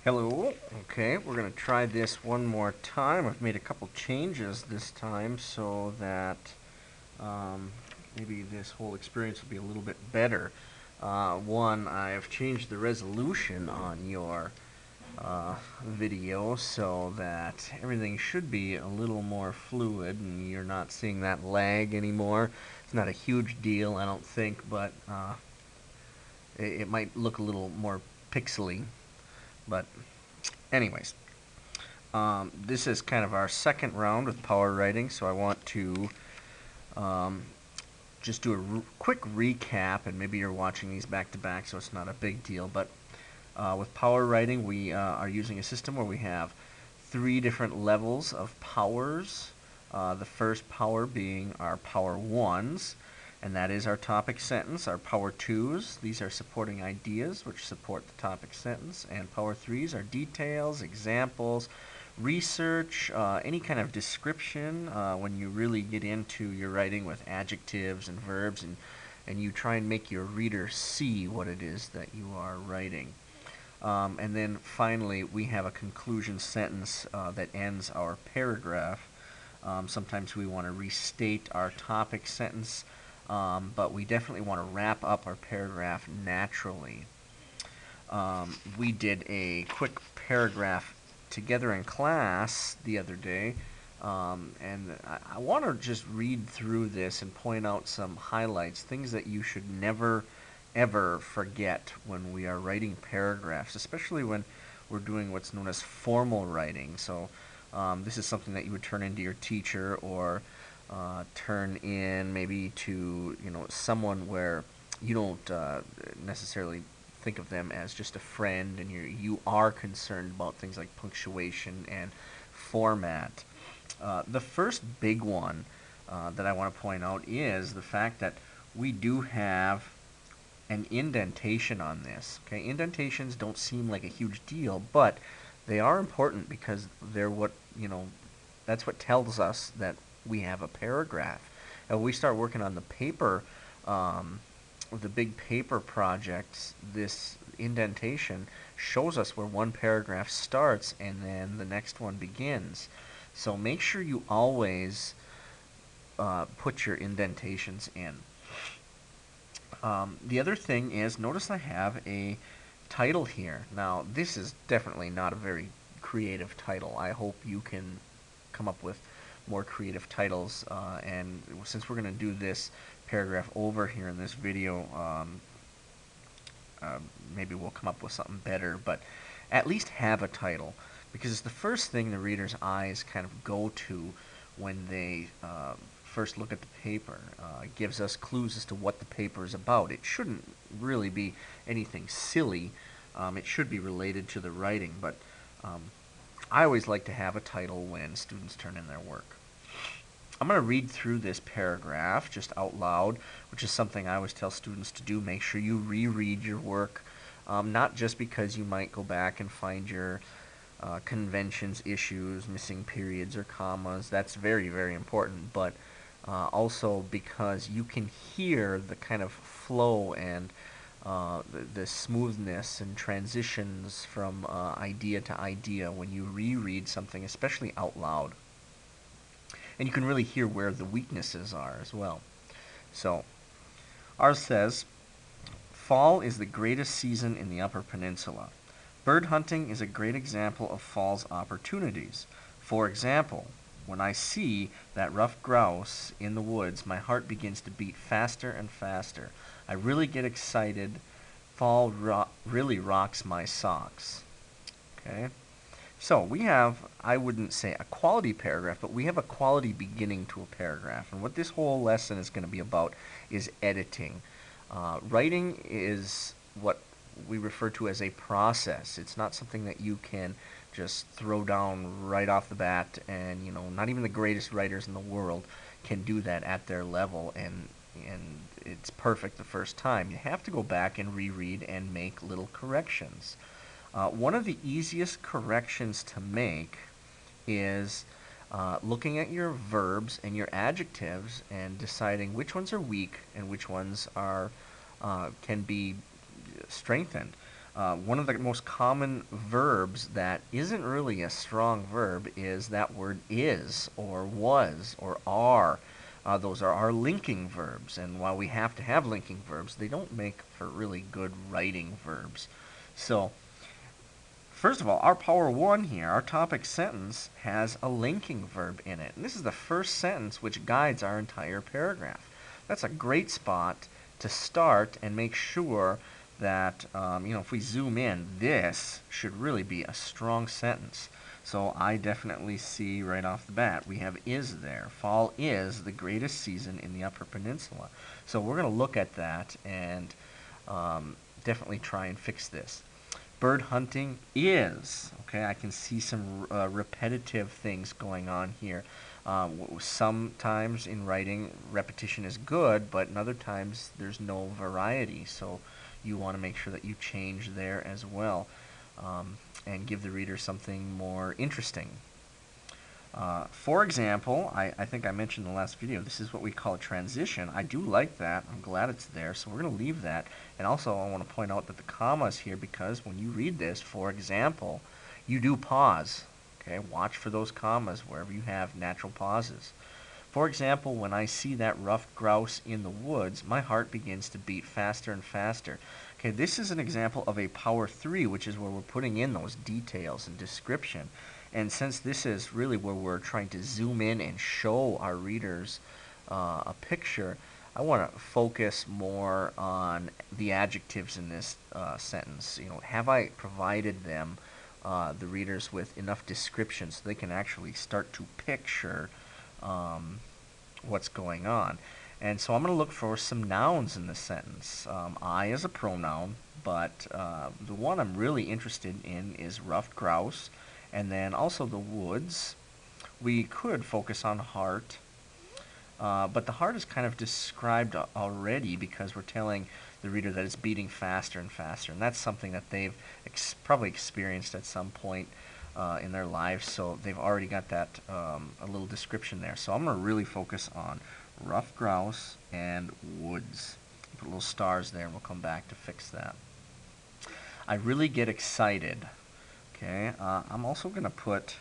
Hello. Okay, we're going to try this one more time. I've made a couple changes this time so that um, maybe this whole experience will be a little bit better. One, I've changed the resolution on your video so that everything should be a little more fluid and you're not seeing that lag anymore. It's not a huge deal, I don't think, but it might look a little more pixely. But anyways, this is kind of our second round with power writing, so I want to um, just do a quick recap, and maybe you're watching these back to back, so it's not a big deal. But with power writing, we are using a system where we have three different levels of powers. The first power being our power ones, and that is our topic sentence. Our power twos, these are supporting ideas, which support the topic sentence. And power threes are details, examples, research, any kind of description when you really get into your writing with adjectives and verbs, and you try and make your reader see what it is that you are writing. And then finally, we have a conclusion sentence that ends our paragraph. Sometimes we want to restate our topic sentence, but we definitely want to wrap up our paragraph naturally. We did a quick paragraph together in class the other day, and I want to just read through this and point out some highlights, things that you should never ever forget when we are writing paragraphs, especially when we're doing what's known as formal writing. So this is something that you would turn into your teacher or turn in maybe to someone where you don't necessarily think of them as just a friend, and you are concerned about things like punctuation and format. The first big one that I want to point out is the fact that we do have an indentation on this. Okay, indentations don't seem like a huge deal, but they are important because they're what that's what tells us that we have a paragraph. And when we start working on the paper, um, the big paper projects, this indentation shows us where one paragraph starts and then the next one begins. So make sure you always put your indentations in. The other thing is, notice I have a title here. Now, this is definitely not a very creative title. I hope you can come up with more creative titles. And since we're going to do this paragraph over here in this video, uh, maybe we'll come up with something better. But at least have a title, because it's the first thing the reader's eyes kind of go to when they first look at the paper. It gives us clues as to what the paper is about. It shouldn't really be anything silly. It should be related to the writing, but um, I always like to have a title when students turn in their work. I'm going to read through this paragraph just out loud, which is something I always tell students to do. Make sure you reread your work, not just because you might go back and find your conventions, issues, missing periods or commas. That's very, very important, but also because you can hear the kind of flow and the smoothness and transitions from idea to idea when you reread something, especially out loud. And you can really hear where the weaknesses are as well. So, ours says, fall is the greatest season in the Upper Peninsula. Bird hunting is a great example of fall's opportunities. For example, when I see that ruffed grouse in the woods, my heart begins to beat faster and faster. I really get excited. Fall really rocks my socks. Okay? So we have, I wouldn't say a quality paragraph, but we have a quality beginning to a paragraph. And what this whole lesson is going to be about is editing. Writing is what we refer to as a process. It's not something that you can just throw down right off the bat, and not even the greatest writers in the world can do that at their level, and it's perfect the first time. You have to go back and reread and make little corrections. One of the easiest corrections to make is looking at your verbs and your adjectives and deciding which ones are weak and which ones are can be strengthened. One of the most common verbs that isn't really a strong verb is that word is, or was, or are. Those are our linking verbs, and while we have to have linking verbs, they don't make for really good writing verbs. So, first of all, our Power 1 here, our topic sentence, has a linking verb in it. And this is the first sentence which guides our entire paragraph. That's a great spot to start and make sure that, if we zoom in, this should really be a strong sentence. So I definitely see right off the bat, we have is there. Fall is the greatest season in the Upper Peninsula. So we're going to look at that and definitely try and fix this. Bird hunting is, okay, I can see some repetitive things going on here. Sometimes in writing, repetition is good, but in other times there's no variety. So you want to make sure that you change there as well, and give the reader something more interesting. For example, I think I mentioned in the last video, this is what we call a transition. I do like that. I'm glad it's there, so we're going to leave that. And also, I want to point out that the comma is here because when you read this, for example, you do pause. Okay, watch for those commas wherever you have natural pauses. For example, when I see that ruffed grouse in the woods, my heart begins to beat faster and faster. Okay, this is an example of a Power 3, which is where we're putting in those details and description. And since this is really where we're trying to zoom in and show our readers a picture, I want to focus more on the adjectives in this sentence. Have I provided them, the readers, with enough description so they can actually start to picture what's going on? And so I'm going to look for some nouns in this sentence. I is a pronoun, but the one I'm really interested in is ruffed grouse. And then also the woods. We could focus on heart, but the heart is kind of described already because we're telling the reader that it's beating faster and faster. And that's something that they've probably experienced at some point in their lives, so they've already got that a little description there. So I'm going to really focus on ruffed grouse and woods. Put little stars there and we'll come back to fix that. I really get excited. Okay, I'm also going to put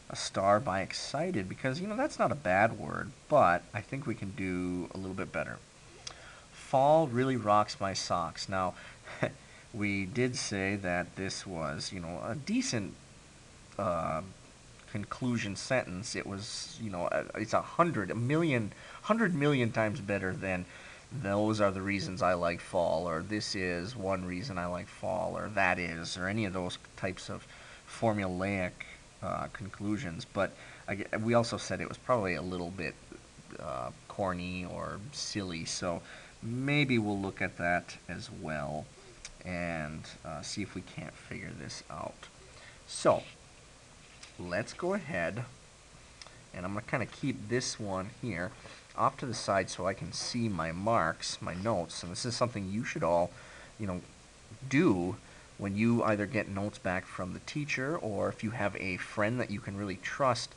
a star by excited because, that's not a bad word, but I think we can do a little bit better. Fall really rocks my socks. Now, we did say that this was, a decent conclusion sentence. It was, it's 100 million times better than those are the reasons I like fall, or this is one reason I like fall, or that is, or any of those types of formulaic conclusions. But we also said it was probably a little bit corny or silly, so maybe we'll look at that as well and see if we can't figure this out. So let's go ahead, and I'm going to kind of keep this one here off to the side so I can see my marks, my notes. And this is something you should all, do when you either get notes back from the teacher, or if you have a friend that you can really trust,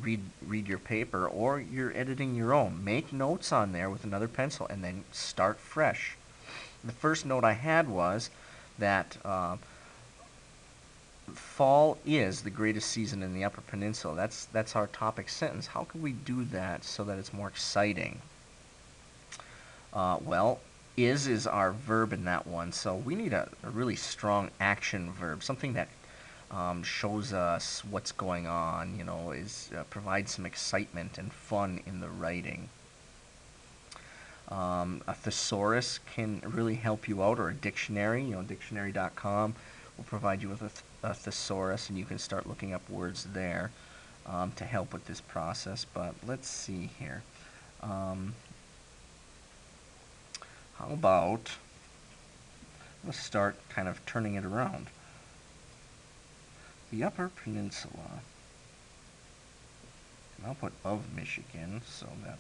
read your paper, or you're editing your own. Make notes on there with another pencil and then start fresh. The first note I had was that fall is the greatest season in the Upper Peninsula. That's our topic sentence. How can we do that so that it's more exciting? Well, is our verb in that one, so we need a really strong action verb, something that shows us what's going on, provides some excitement and fun in the writing. A thesaurus can really help you out, or a dictionary. Dictionary.com will provide you with a thesaurus, and you can start looking up words there to help with this process. But let's see here. How about, let's start kind of turning it around. The Upper Peninsula, and I'll put of Michigan so that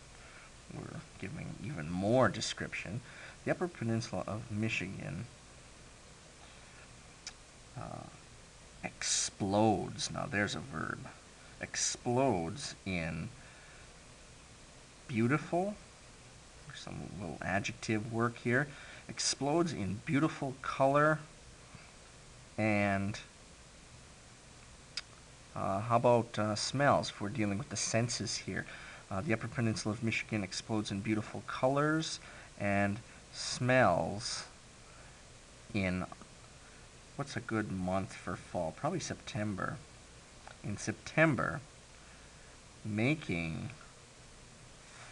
we're giving even more description. The Upper Peninsula of Michigan explodes. Now there's a verb. Explodes in beautiful. Some little adjective work here. explodes in beautiful color. And how about smells, if we're dealing with the senses here? The Upper Peninsula of Michigan explodes in beautiful colors and smells in, what's a good month for fall? Probably September. In September, making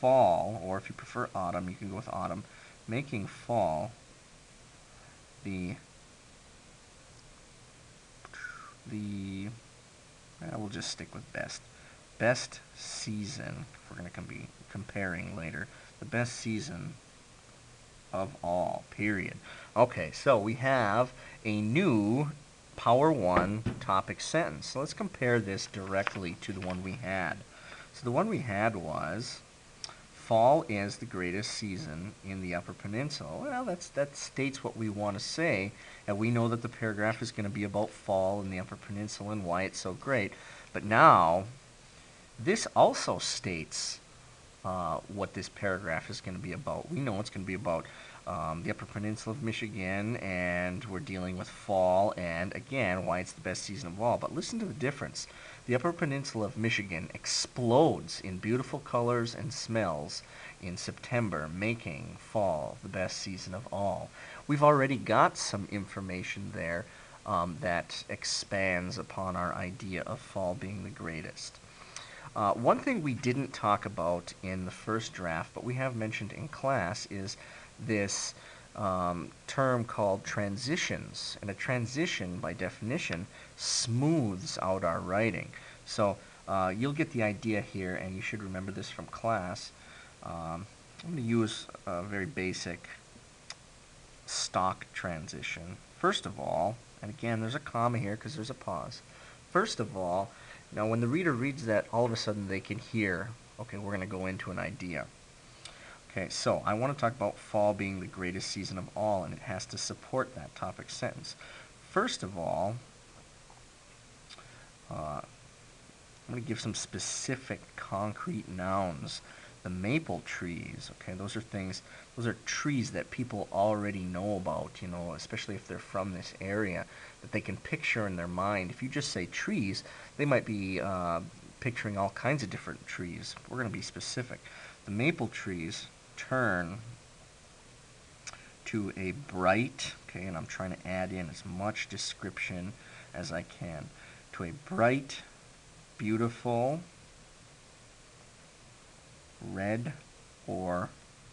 fall, or if you prefer autumn, you can go with autumn, making fall the we'll just stick with best season, if we're going to be comparing later, the best season of all, period. Okay, so we have a new Power 1 topic sentence. So let's compare this directly to the one we had. So the one we had was, fall is the greatest season in the Upper Peninsula. Well, that states what we want to say, and we know that the paragraph is going to be about fall in the Upper Peninsula and why it's so great. But now, this also states what this paragraph is going to be about. We know it's going to be about the Upper Peninsula of Michigan, and we're dealing with fall, and again, why it's the best season of all. But listen to the difference. The Upper Peninsula of Michigan explodes in beautiful colors and smells in September, making fall the best season of all. We've already got some information there that expands upon our idea of fall being the greatest. One thing we didn't talk about in the first draft, but we have mentioned in class, is this term called transitions. And a transition, by definition, smooths out our writing. So you'll get the idea here, and you should remember this from class. I'm going to use a very basic stock transition. First of all, and again, there's a comma here because there's a pause. First of all, now when the reader reads that, all of a sudden they can hear, okay, we're going to go into an idea. Okay, so I want to talk about fall being the greatest season of all, and it has to support that topic sentence. First of all, I'm going to give some specific concrete nouns. The maple trees, okay, those are trees that people already know about, you know, especially if they're from this area, that they can picture in their mind. If you just say trees, they might be picturing all kinds of different trees. We're going to be specific. The maple trees turn to a bright, okay, and I'm trying to add in as much description as I can, to a bright, beautiful red or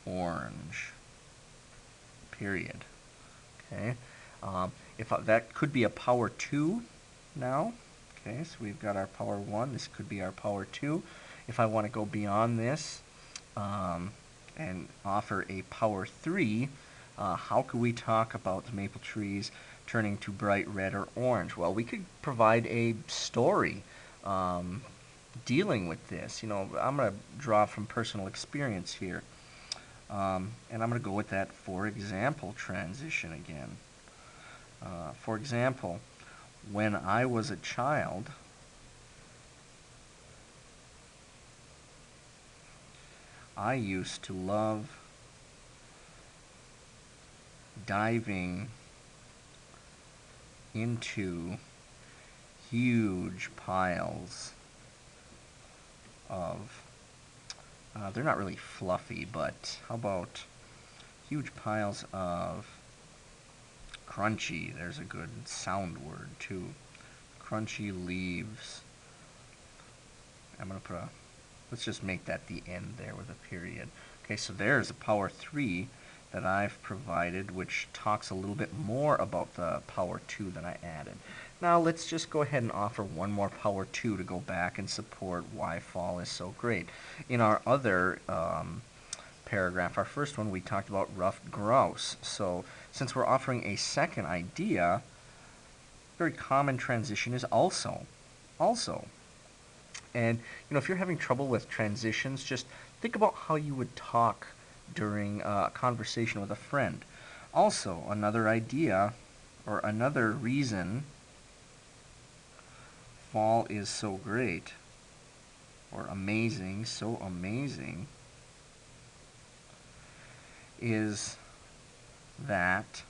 orange, period. Okay, that could be a power 2 now. Okay, so we've got our power 1. This could be our power 2. If I want to go beyond this and offer a power 3, how could we talk about the maple trees turning to bright red or orange? Well, we could provide a story dealing with this. You know, I'm going to draw from personal experience here. And I'm going to go with that for example transition again. For example, when I was a child, I used to love diving into huge piles of, they're not really fluffy, but how about huge piles of crunchy, there's a good sound word too, crunchy leaves. I'm going to put let's just make that the end there with a period. Okay, so there's a power 3 that I've provided, which talks a little bit more about the power 2 that I added. Now let's just go ahead and offer one more power 2 to go back and support why fall is so great. In our other paragraph, our first one, we talked about ruffed grouse. So since we're offering a second idea, very common transition is also. And you know, if you're having trouble with transitions, just think about how you would talk during a conversation with a friend. Also, another idea or another reason fall is so great or amazing, so amazing, is that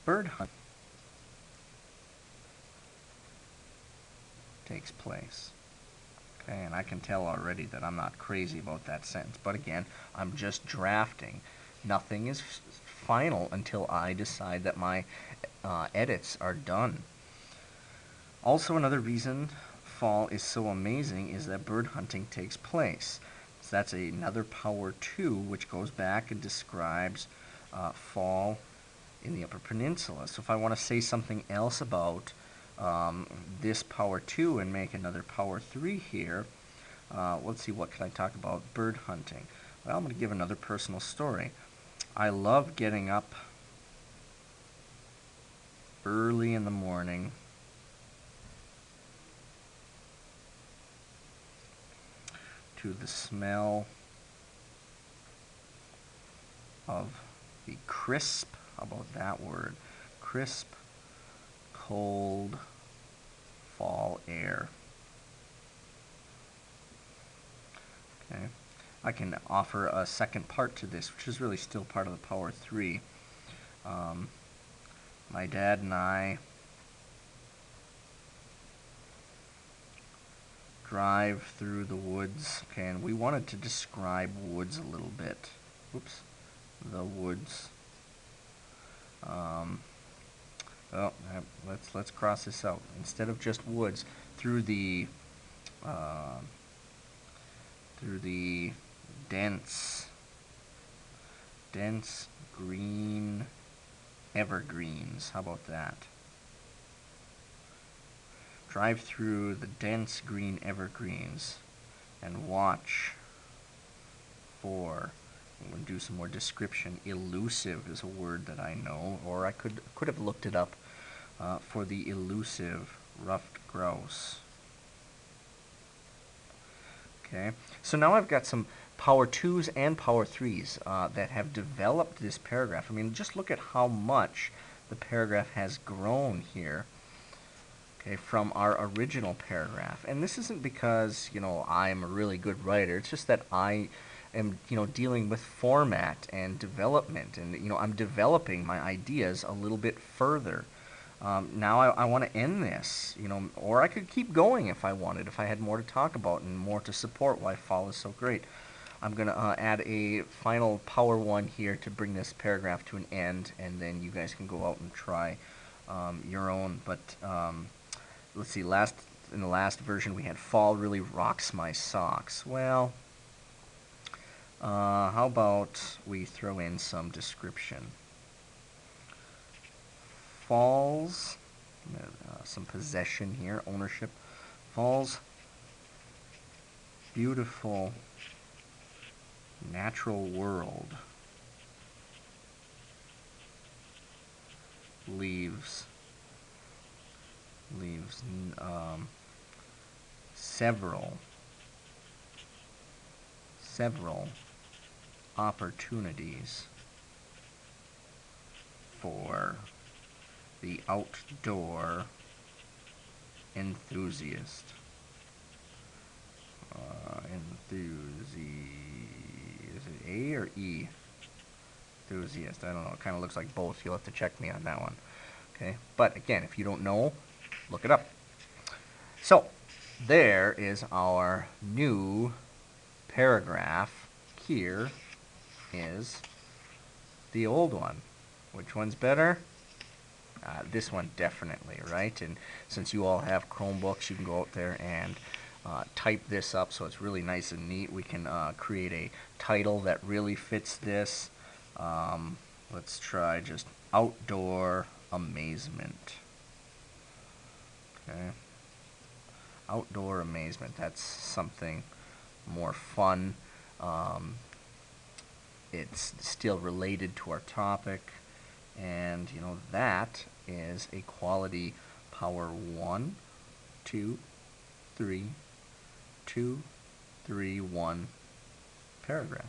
bird hunt takes place. Okay, and I can tell already that I'm not crazy about that sentence. But again, I'm just drafting. Nothing is final until I decide that my edits are done. Also, another reason fall is so amazing is that bird hunting takes place. So that's another power 2, which goes back and describes fall in the Upper Peninsula. So if I want to say something else about this power 2 and make another power 3 here, let's see, what can I talk about? Bird hunting. Well, I'm going to give another personal story. I love getting up early in the morning to the smell of the crisp, how about that word? Crisp, cold fall air. Okay. I can offer a second part to this, which is really still part of the power 3. My dad and I drive through the woods, okay, and we wanted to describe woods a little bit. Oops, the woods. Oh, let's cross this out. Instead of just woods, through the dense green evergreens. How about that? Drive through the dense green evergreens and watch for, I'm going to do some more description. Elusive is a word that I know, or I could have looked it up, for the elusive ruffed grouse. Okay, so now I've got some power 2s and power 3s that have developed this paragraph. I mean, just look at how much the paragraph has grown here, okay, from our original paragraph. And this isn't because, I'm a really good writer. It's just that I am, dealing with format and development, and, I'm developing my ideas a little bit further. Now I want to end this, or I could keep going if I wanted, if I had more to talk about and more to support why fall is so great. I'm going to add a final power 1 here to bring this paragraph to an end, and then you guys can go out and try your own. But let's see, in the last version we had fall really rocks my socks. Well, how about we throw in some description? Falls, some possession here, ownership. Falls, beautiful natural world leaves several opportunities for the outdoor enthusiast. Is it A or E? Enthusiast. I don't know. It kind of looks like both. You'll have to check me on that one. Okay. But again, if you don't know, look it up. So, there is our new paragraph. Here is the old one. Which one's better? This one definitely, right? And since you all have Chromebooks, you can go out there and type this up so it's really nice and neat. We can create a title that really fits this. Let's try just outdoor amazement. Okay. Outdoor amazement. That's something more fun. It's still related to our topic. And, that is a quality power 1, 2, 3, 2, 3, 1 paragraph.